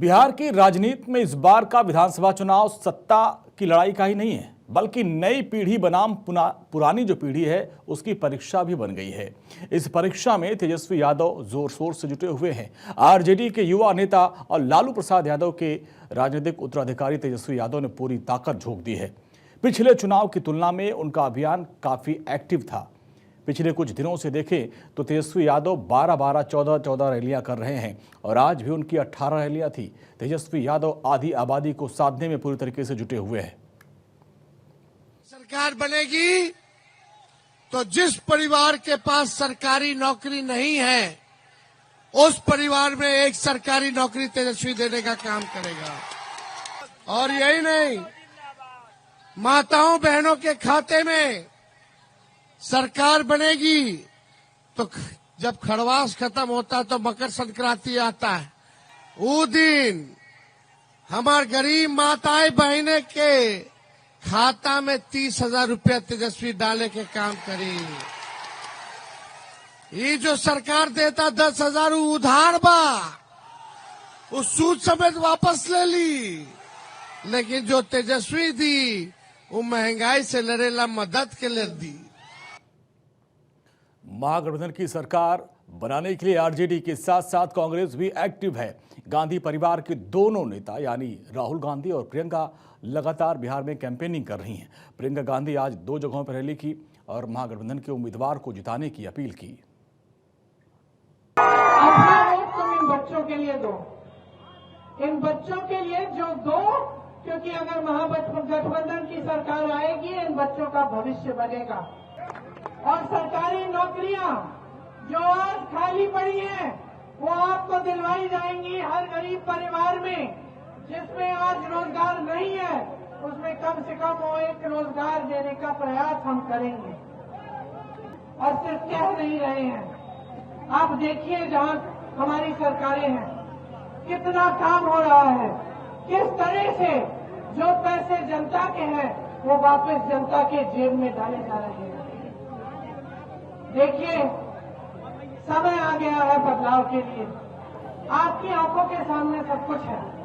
बिहार की राजनीति में इस बार का विधानसभा चुनाव सत्ता की लड़ाई का ही नहीं है, बल्कि नई पीढ़ी बनाम पुरानी जो पीढ़ी है उसकी परीक्षा भी बन गई है। इस परीक्षा में तेजस्वी यादव जोर शोर से जुटे हुए हैं। आरजेडी के युवा नेता और लालू प्रसाद यादव के राजनीतिक उत्तराधिकारी तेजस्वी यादव ने पूरी ताकत झोंक दी है। पिछले चुनाव की तुलना में उनका अभियान काफी एक्टिव था। पिछले कुछ दिनों से देखें तो तेजस्वी यादव 12-12, 14-14 रैलियां कर रहे हैं और आज भी उनकी 18 रैलियां थी। तेजस्वी यादव आधी आबादी को साधने में पूरी तरीके से जुटे हुए हैं। सरकार बनेगी तो जिस परिवार के पास सरकारी नौकरी नहीं है उस परिवार में एक सरकारी नौकरी तेजस्वी देने का काम करेगा। और यही नहीं, माताओं बहनों के खाते में सरकार बनेगी तो जब खरवास खत्म होता तो मकर संक्रांति आता है, वो दिन हमारे गरीब माताएं बहने के खाता में 30,000 रुपया तेजस्वी डाले के काम करी। ये जो सरकार देता 10,000 उधार बा, उस सूद समेत वापस ले ली, लेकिन जो तेजस्वी दी वो महंगाई से लड़ेला मदद के लिए दी। महागठबंधन की सरकार बनाने के लिए आरजेडी के साथ साथ कांग्रेस भी एक्टिव है। गांधी परिवार के दोनों नेता यानी राहुल गांधी और प्रियंका लगातार बिहार में कैंपेनिंग कर रही हैं। प्रियंका गांधी आज 2 जगहों पर रैली की और महागठबंधन के उम्मीदवार को जिताने की अपील की। अपना वोट तुम इन बच्चों के लिए दो, इन बच्चों के लिए जो दो, क्योंकि अगर महागठबंधन की सरकार आएगी इन बच्चों का भविष्य बनेगा। और सरकारी नौकरियां जो आज खाली पड़ी हैं वो आपको दिलवाई जाएंगी। हर गरीब परिवार में जिसमें आज रोजगार नहीं है उसमें कम से कम वो एक रोजगार देने का प्रयास हम करेंगे। और सिर्फ कह नहीं रहे हैं, आप देखिए जहां हमारी सरकारें हैं कितना काम हो रहा है, किस तरह से जो पैसे जनता के हैं वो वापस जनता के जेब में डाले जा रहे हैं। देखिए समय आ गया है बदलाव के लिए। आपकी आंखों के सामने सब कुछ है।